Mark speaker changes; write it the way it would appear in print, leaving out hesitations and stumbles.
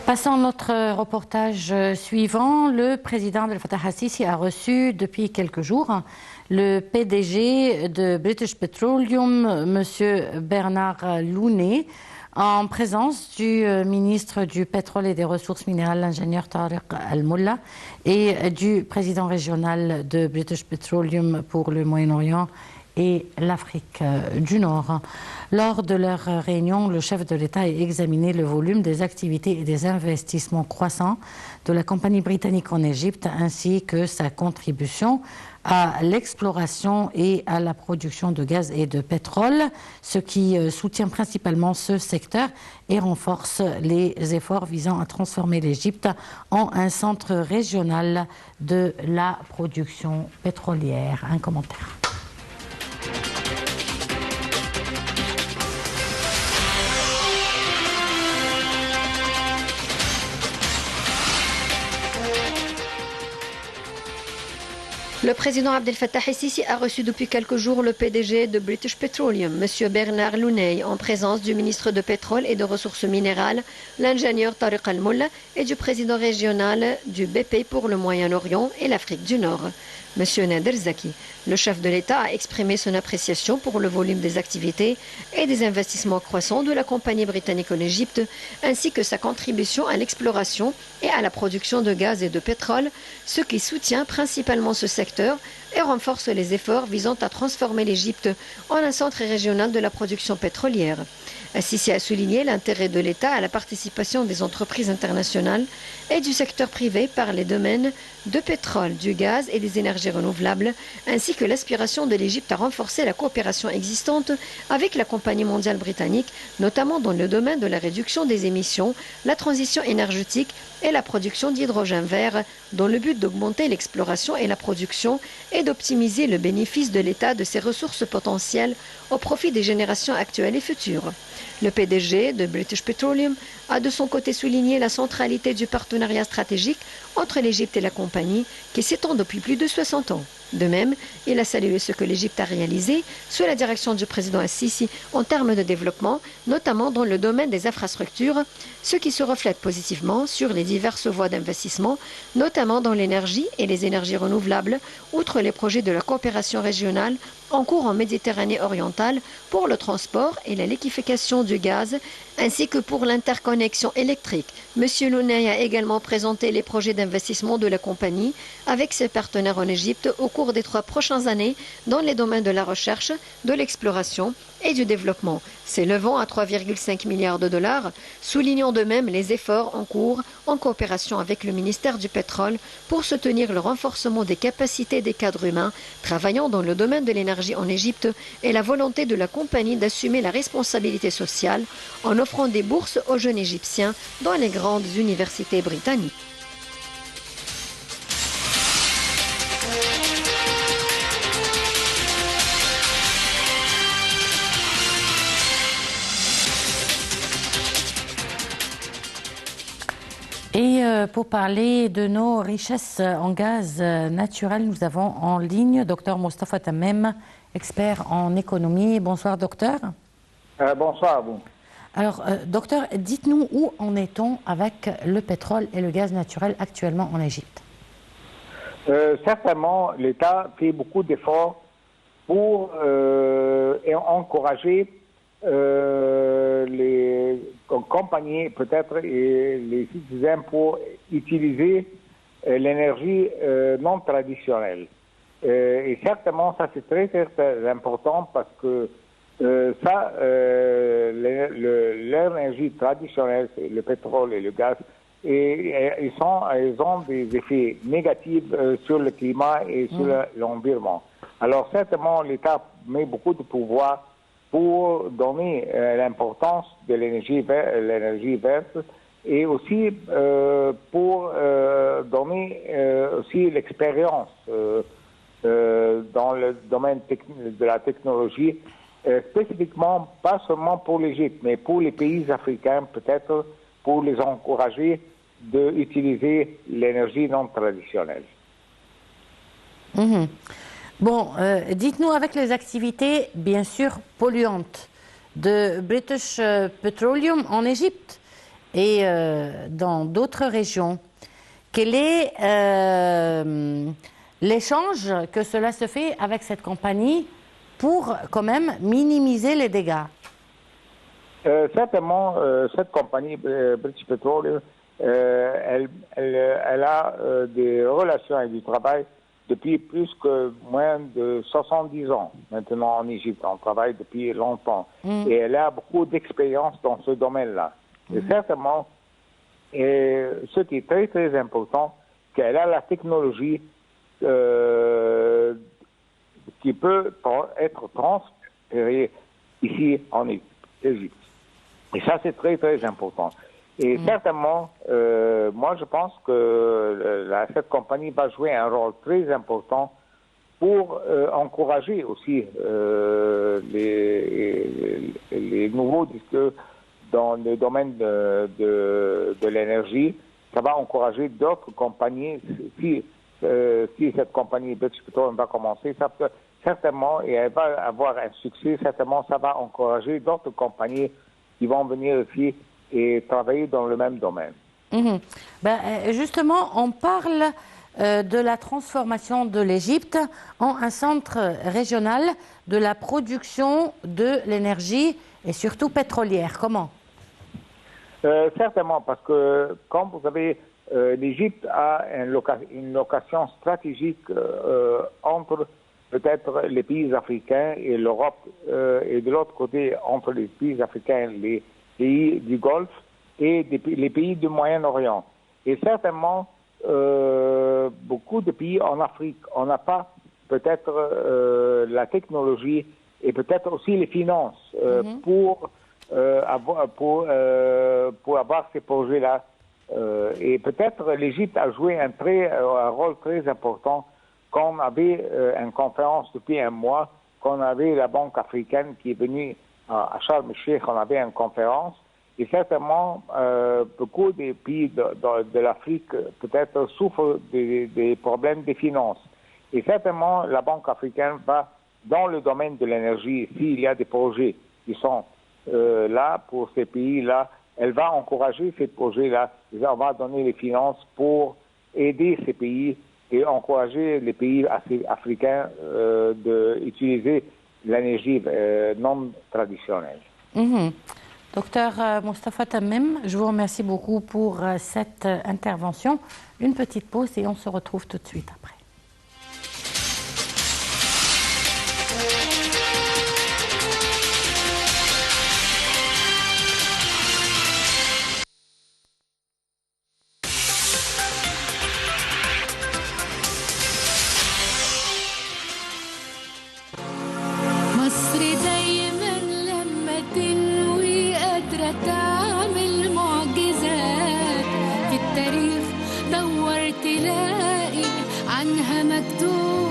Speaker 1: Passons à notre reportage suivant. Le président Abdel Fattah al-Sisi a reçu depuis quelques jours le PDG de British Petroleum, M. Bernard Looney, en présence du ministre du Pétrole et des Ressources minérales, l'ingénieur Tariq Al-Molla, et du président régional de British Petroleum pour le Moyen-Orient et l'Afrique du Nord. Lors de leur réunion, le chef de l'État a examiné le volume des activités et des investissements croissants de la compagnie britannique en Égypte, ainsi que sa contribution à l'exploration et à la production de gaz et de pétrole, ce qui soutient principalement ce secteur et renforce les efforts visant à transformer l'Égypte en un centre régional de la production pétrolière. Un commentaire.
Speaker 2: Le président Abdel Fattah al-Sisi a reçu depuis quelques jours le PDG de British Petroleum, M. Bernard Looney, en présence du ministre de Pétrole et de Ressources minérales, l'ingénieur Tariq Al-Molla, et du président régional du BP pour le Moyen-Orient et l'Afrique du Nord, M. Nader Zaki. Le chef de l'État a exprimé son appréciation pour le volume des activités et des investissements croissants de la compagnie britannique en Égypte, ainsi que sa contribution à l'exploration et à la production de gaz et de pétrole, ce qui soutient principalement ce secteur et renforce les efforts visant à transformer l'Égypte en un centre régional de la production pétrolière. Al-Sisi a souligné l'intérêt de l'État à la participation des entreprises internationales et du secteur privé par les domaines de pétrole, du gaz et des énergies renouvelables, ainsi que l'aspiration de l'Égypte à renforcer la coopération existante avec la compagnie mondiale britannique, notamment dans le domaine de la réduction des émissions, la transition énergétique et la production d'hydrogène vert, dans le but d'augmenter l'exploration et la production et d'optimiser le bénéfice de l'État de ses ressources potentielles au profit des générations actuelles et futures. Le PDG de British Petroleum a de son côté souligné la centralité du partenariat stratégique entre l'Égypte et la compagnie qui s'étend depuis plus de 60 ans. De même, il a salué ce que l'Égypte a réalisé sous la direction du président Al-Sisi en termes de développement, notamment dans le domaine des infrastructures, ce qui se reflète positivement sur les diverses voies d'investissement, notamment dans l'énergie et les énergies renouvelables, outre les projets de la coopération régionale en cours en Méditerranée orientale pour le transport et la liquéfaction du gaz, ainsi que pour l'interconnexion électrique. M. Looney a également présenté les projets d'investissement de la compagnie avec ses partenaires en Égypte au cours des 3 prochaines années dans les domaines de la recherche, de l'exploration et du développement, s'élevant à 3,5 milliards de dollars, soulignant de même les efforts en cours en coopération avec le ministère du Pétrole pour soutenir le renforcement des capacités des cadres humains travaillant dans le domaine de l'énergie en Égypte et la volonté de la compagnie d'assumer la responsabilité sociale en offrant des bourses aux jeunes Égyptiens dans les grandes universités britanniques.
Speaker 1: Et pour parler de nos richesses en gaz naturel, nous avons en ligne Dr Mostafa Tamem, expert en économie. Bonsoir docteur.
Speaker 3: Bonsoir à vous.
Speaker 1: Alors docteur, dites-nous où en est-on avec le pétrole et le gaz naturel actuellement en Égypte?
Speaker 3: Certainement, l'État fait beaucoup d'efforts pour encourager les compagnies peut-être et les citoyens pour utiliser l'énergie non traditionnelle. Et certainement, ça c'est très, très important parce que l'énergie traditionnelle, le pétrole et le gaz, ils ont des effets négatifs sur le climat et sur l'environnement. Alors certainement, l'État met beaucoup de pouvoir pour donner l'importance de l'énergie verte et aussi pour donner aussi l'expérience dans le domaine de la technologie, spécifiquement pas seulement pour l'Égypte, mais pour les pays africains, peut-être pour les encourager d'utiliser l'énergie non traditionnelle.
Speaker 1: Bon, dites-nous, avec les activités, bien sûr, polluantes de British Petroleum en Égypte et dans d'autres régions. Quel est l'échange que cela se fait avec cette compagnie pour quand même minimiser les dégâts?
Speaker 3: Certainement, cette compagnie British Petroleum, elle a des relations avec du travail depuis plus que moins de 70 ans maintenant en Égypte. On travaille depuis longtemps. Et elle a beaucoup d'expérience dans ce domaine-là. Et certainement, et ce qui est très très important, qu'elle a la technologie qui peut être transférée ici en Égypte. Et ça, c'est très très important. Et certainement, moi je pense que cette compagnie va jouer un rôle très important pour encourager aussi les nouveaux disques dans le domaine de l'énergie. Ça va encourager d'autres compagnies. Si cette compagnie British Petroleum va commencer, ça peut, certainement, et elle va avoir un succès, certainement ça va encourager d'autres compagnies qui vont venir ici et travailler dans le même domaine.
Speaker 1: Justement, on parle de la transformation de l'Égypte en un centre régional de la production de l'énergie et surtout pétrolière. Comment?
Speaker 3: Certainement, parce que, comme vous savez, l'Égypte a une location stratégique entre peut-être les pays africains et l'Europe, et de l'autre côté, entre les pays africains, les pays du Golfe et les pays du Moyen-Orient. Et certainement, beaucoup de pays en Afrique, on n'a pas peut-être la technologie et peut-être aussi les finances pour avoir ces projets-là. Et peut-être l'Égypte a joué un rôle très important quand on avait une conférence depuis un mois, quand on avait la Banque africaine qui est venue à Sharm el-Sheikh, on avait une conférence. Et certainement, beaucoup des pays de l'Afrique peut-être souffrent des problèmes des finances. Et certainement, la Banque africaine va dans le domaine de l'énergie. S'il y a des projets qui sont là pour ces pays-là, elle va encourager ces projets-là. On va donner les finances pour aider ces pays et encourager les pays africains d'utiliser l'énergie non traditionnelle.
Speaker 1: Docteur Moustapha Tammim, je vous remercie beaucoup pour cette intervention. Une petite pause et on se retrouve tout de suite après.
Speaker 4: تعمل معجزات في التاريخ دور تلاقي عنها مكتوب